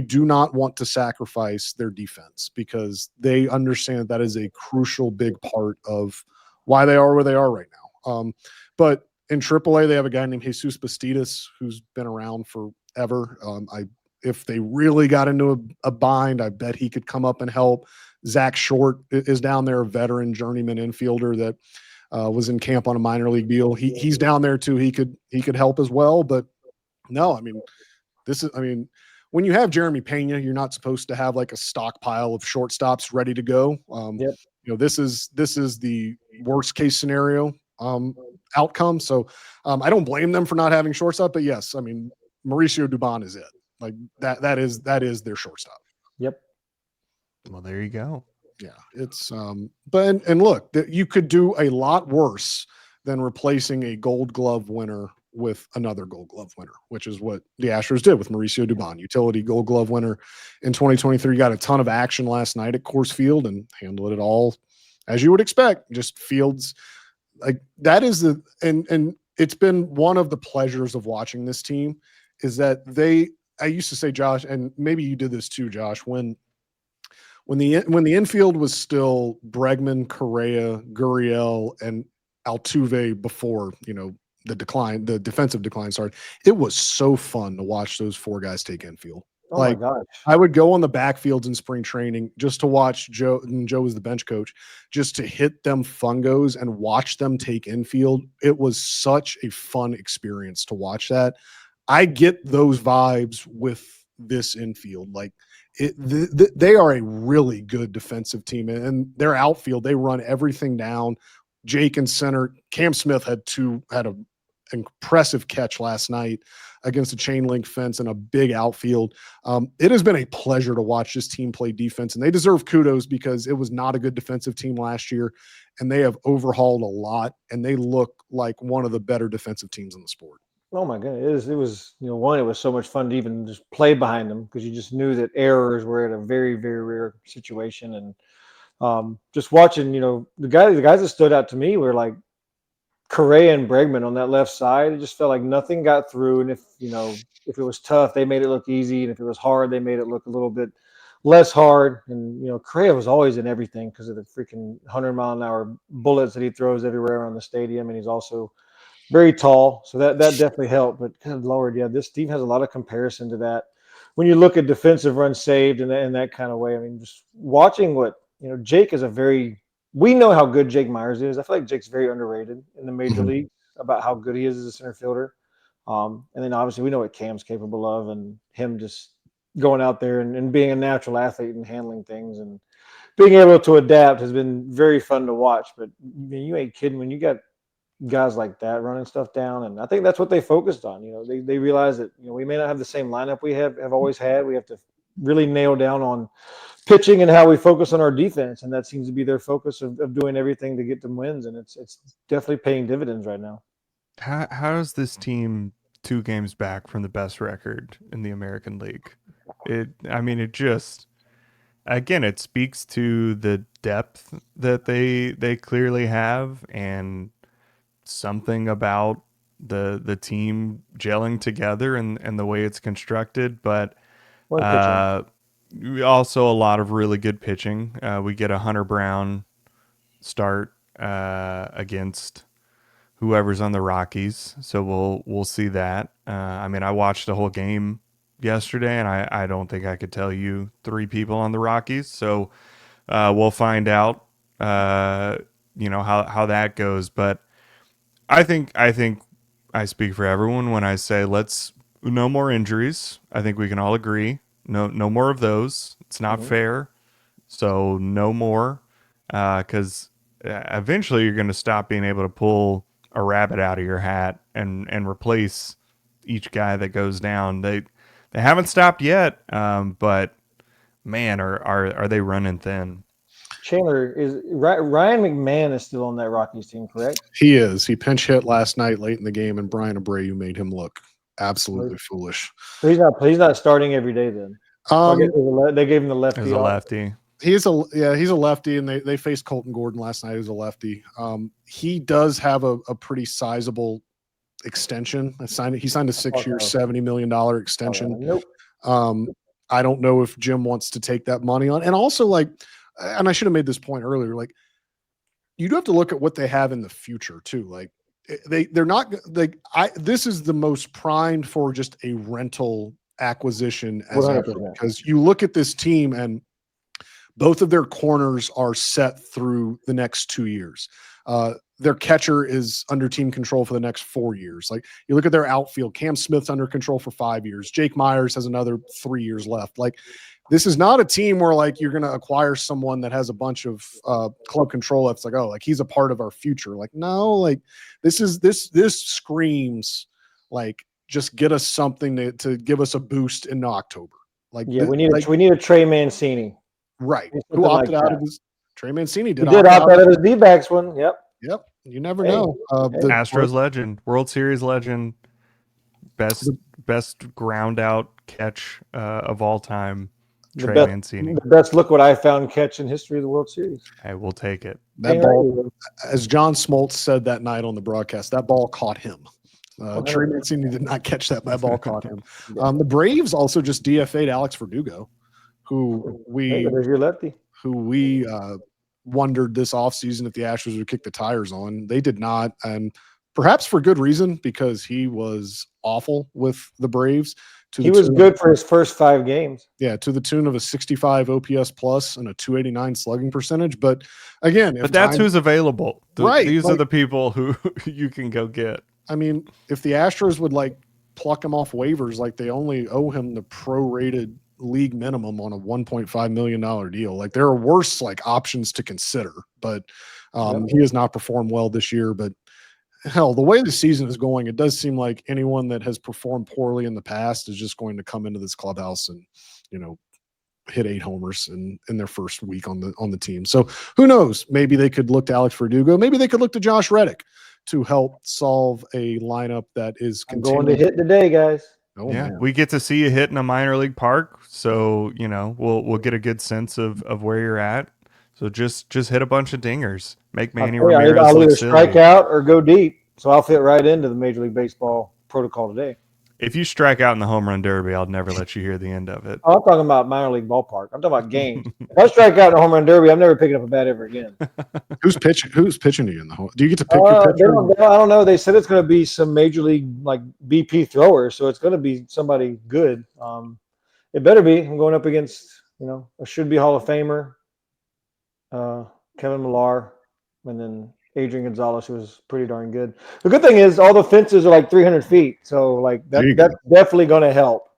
do not want to sacrifice their defense, because they understand that is a crucial big part of why they are where they are right now. But in AAA, they have a guy named Jesus Bastidas who's been around forever. If they really got into a bind, I bet he could come up and help. Zach Short is down there, a veteran journeyman infielder that was in camp on a minor league deal. He's down there too. He could help as well. But no, I mean, when you have Jeremy Peña, you're not supposed to have like a stockpile of shortstops ready to go. This is the worst case scenario outcome. So I don't blame them for not having shortstop. But yes, I mean, Mauricio Dubon is it. Like that is their shortstop. Yep. Well, there you go. Yeah, it's but look, you could do a lot worse than replacing a Gold Glove winner with another Gold Glove winner, which is what the Astros did with Mauricio Dubon, utility Gold Glove winner in 2023. Got a ton of action last night at Coors Field and handled it all as you would expect. Just fields like that is and it's been one of the pleasures of watching this team is that I used to say, Josh, and maybe you did this too, Josh, when when the infield was still Bregman, Correa, Gurriel, and Altuve before, the defensive decline started. It was so fun to watch those four guys take infield. Oh my gosh. I would go on the backfields in spring training just to watch Joe, and Joe was the bench coach, just to hit them fungos and watch them take infield. It was such a fun experience to watch that. I get those vibes with this infield. Like they are a really good defensive team, and their outfield, they run everything down. Jake in center. Cam Smith had an impressive catch last night against a chain link fence and a big outfield. It has been a pleasure to watch this team play defense, and they deserve kudos because it was not a good defensive team last year, and they have overhauled a lot, and they look like one of the better defensive teams in the sport. Oh my goodness. It was, it was so much fun to even just play behind them because you just knew that errors were at a very, very rare situation. And just watching, the guys that stood out to me were like Correa and Bregman on that left side. It just felt like nothing got through. And if it was tough, they made it look easy. And if it was hard, they made it look a little bit less hard. And, Correa was always in everything because of the freaking 100-mile-an-hour bullets that he throws everywhere around the stadium. And he's also very tall. So that definitely helped. But good Lord, yeah, this team has a lot of comparison to that. When you look at defensive runs saved in that kind of way, I mean, just watching what, Jake is we know how good Jake Myers is. I feel like Jake's very underrated in the major league about how good he is as a center fielder. And then obviously we know what Cam's capable of, and him just going out there and being a natural athlete and handling things and being able to adapt has been very fun to watch. But you ain't kidding when you got guys like that running stuff down. And I think that's what they focused on. They realized that, we may not have the same lineup we have always had. We have to really nail down on pitching and how we focus on our defense. And that seems to be their focus of doing everything to get them wins. And it's definitely paying dividends right now. How is this team 2 games back from the best record in the American League? It just, again, it speaks to the depth that they clearly have, and something about the team gelling together and the way it's constructed. But also a lot of really good pitching. We get a Hunter Brown start against whoever's on the Rockies, so we'll see that. I watched the whole game yesterday, and I don't think I could tell you 3 people on the Rockies. So we'll find out, how that goes. But I think I speak for everyone when I say let's no more injuries. I think we can all agree. No more of those. It's not fair. So no more, because eventually you're going to stop being able to pull a rabbit out of your hat and replace each guy that goes down. They haven't stopped yet, but man, are they running thin? Chandler, Ryan McMahon is still on that Rockies team, correct? He is. He pinch hit last night late in the game, and Brian Abreu made him look absolutely foolish. So he's not starting every day then. They gave him the lefty. As a lefty. He's a lefty, and they faced Colton Gordon last night, who's a lefty. He does have a pretty sizable extension. He signed a 6-year, $70 million extension. I don't know if Jim wants to take that money on. And also, and I should have made this point earlier, you do have to look at what they have in the future too. They're not this is the most primed for just a rental acquisition as ever, because you look at this team and both of their corners are set through the next 2 years. Their catcher is under team control for the next 4 years. You look at their outfield, Cam Smith's under control for 5 years. Jake Myers has another 3 years left. This is not a team where you're going to acquire someone that has a bunch of club control. That's he's a part of our future. No, this screams just get us something to give us a boost in October. We need a Trey Mancini. Right. Who opted out of his Trey Mancini did. He did opt out of his D-backs one. Yep. You never know. The Astros legend, World Series legend, best ground out catch of all time. Trey Mancini. The best look what I found catch in history of the World Series. Hey, we'll take it. That ball, as John Smoltz said that night on the broadcast, that ball caught him. Trey Mancini did not catch that. That ball caught him. The Braves also just DFA'd Alex Verdugo, who Hey, there's your lefty. we wondered this offseason if the Astros would kick the tires on. They did not, and perhaps for good reason, because he was awful with the Braves. He was good for his first 5 games. Yeah, to the tune of a 65 OPS plus and a 289 slugging percentage. But again, But that's who's available. Right, These are like- the people who you can go get. I mean, if the Astros would like pluck him off waivers, like they only owe him the prorated league minimum on a $1.5 million deal. Like there are worse like options to consider, but he has not performed well this year. But hell, the way the season is going, it does seem like anyone that has performed poorly in the past is just going to come into this clubhouse and, hit 8 homers in their first week on the team. So who knows? Maybe they could look to Alex Verdugo. Maybe they could look to Josh Reddick to help solve a lineup that is going to hit today, guys. Oh, yeah, man. we get to see you hit in a minor league park, so we'll get a good sense of where you're at. So just hit a bunch of dingers, make Manny Ramirez I'll look either silly. strike out or go deep, so I'll fit right into the Major League Baseball protocol today. If you strike out in the home run derby, I'll never let you hear the end of it. Oh, I'm talking about minor league ballpark. I'm talking about games. If I strike out in a home run derby, I'm never picking up a bat ever again. Who's pitching to you in the home? Do you get to pick your pitcher? I don't know. They said it's going to be some major league like BP throwers, so it's going to be somebody good. It better be. I'm going up against a should be Hall of Famer, Kevin Millar, and then Adrian Gonzalez, who was pretty darn good. The good thing is all the fences are like 300 feet, so like that's definitely going to help.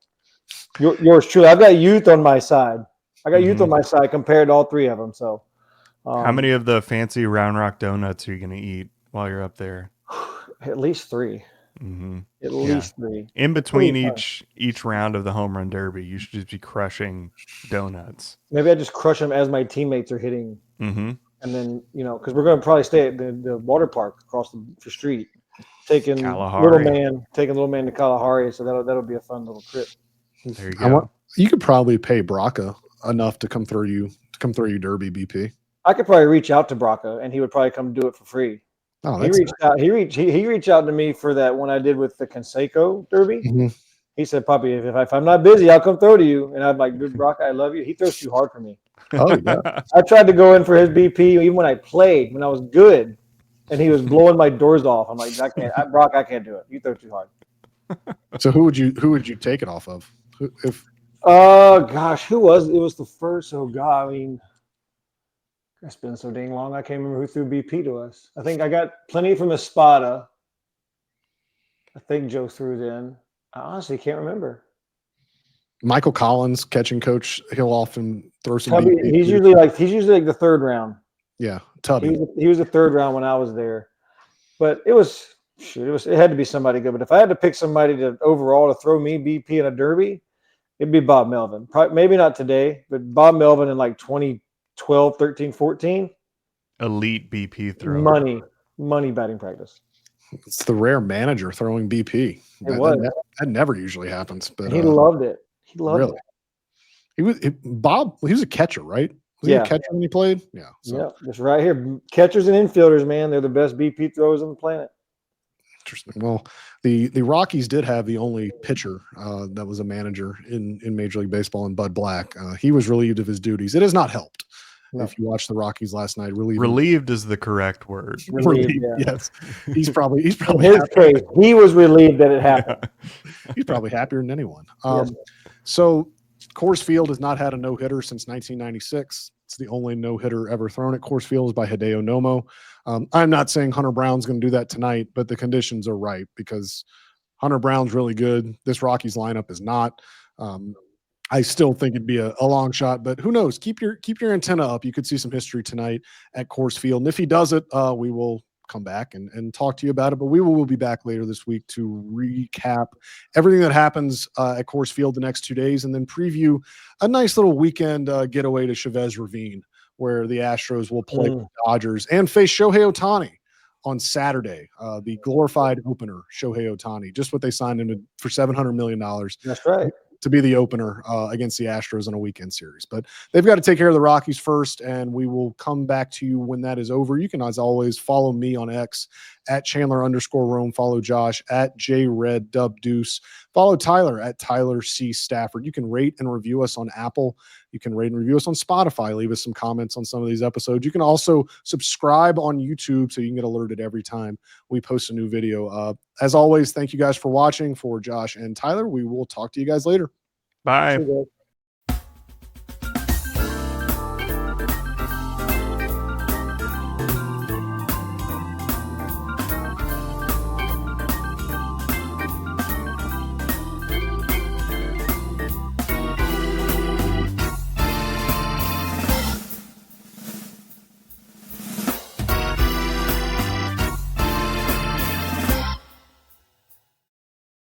Yours truly. I've got youth on my side. Youth on my side compared to all 3 of them. So, how many of the fancy Round Rock donuts are you going to eat while you're up there? At least 3. Mm-hmm. At least 3. In between each round of the home run derby, you should just be crushing donuts. Maybe I just crush them as my teammates are hitting. Mm-hmm. And then, because we're going to probably stay at the water park across the street, taking little man to Kalahari. So that'll be a fun little trip. There you go. You could probably pay Braca enough to come throw you Derby BP. I could probably reach out to Braca and he would probably come do it for free. Oh, he reached out to me for that one I did with the Conseco Derby. Mm-hmm. He said, "Puppy, if I'm not busy, I'll come throw to you." And I'm like, "Dude, Braca, I love you." He throws too hard for me. Oh yeah. I tried to go in for his BP even when I played, when I was good, and he was blowing my doors off. I'm like, Brock, I can't do it. You throw too hard. So who would you take it off of? Gosh, who was it? Was the first? Oh God, I mean, it's been so dang long. I can't remember who threw BP to us. I think I got plenty from Espada. I think Joe threw then. I honestly can't remember. Michael Collins, catching coach, he'll often throw some. Tubby, BP. he's usually like the 3rd round. Yeah, Tubby. He was the 3rd round when I was there, but it had to be somebody good. But if I had to pick somebody to throw me BP in a derby, it'd be Bob Melvin. Probably, maybe not today, but Bob Melvin in like 2012, 13, 14. Elite BP thrower. Money batting practice. It's the rare manager throwing BP. That never usually happens. But he loved it. He loved it. Bob was a catcher, right? Was he a catcher when he played? Yeah. So. Yeah, just right here. Catchers and infielders, man, they're the best BP throwers on the planet. Interesting. Well, the Rockies did have the only pitcher that was a manager in Major League Baseball, in Bud Black. He was relieved of his duties. It has not helped. No. If you watched the Rockies last night, relieved is the correct word. Relieved, yes. He's probably in his case, he was relieved that it happened. He's probably happier than anyone. Yes. So Coors Field has not had a no-hitter since 1996. It's the only no-hitter ever thrown at Coors Field is by Hideo Nomo. I'm not saying Hunter Brown's going to do that tonight, but the conditions are right because Hunter Brown's really good. This Rockies lineup is not. I still think it'd be a long shot, but who knows? Keep your antenna up. You could see some history tonight at Coors Field. And if he does it, we will come back and talk to you about it. But we'll be back later this week to recap everything that happens at Coors Field the next 2 days and then preview a nice little weekend getaway to Chavez Ravine where the Astros will play the Dodgers and face Shohei Ohtani on Saturday, the glorified opener, Shohei Ohtani, just what they signed him for $700 million. That's right. To be the opener against the Astros in a weekend series. But they've got to take care of the Rockies first, and we will come back to you when that is over. You can, as always, follow me on X at Chandler_Rome. Follow Josh at JRedDubDeuce. Follow Tyler at Tyler C. Stafford. You can rate and review us on Apple. You can rate and review us on Spotify. Leave us some comments on some of these episodes. You can also subscribe on YouTube so you can get alerted every time we post a new video. As always, thank you guys for watching. For Josh and Tyler, we will talk to you guys later. Bye. See you guys.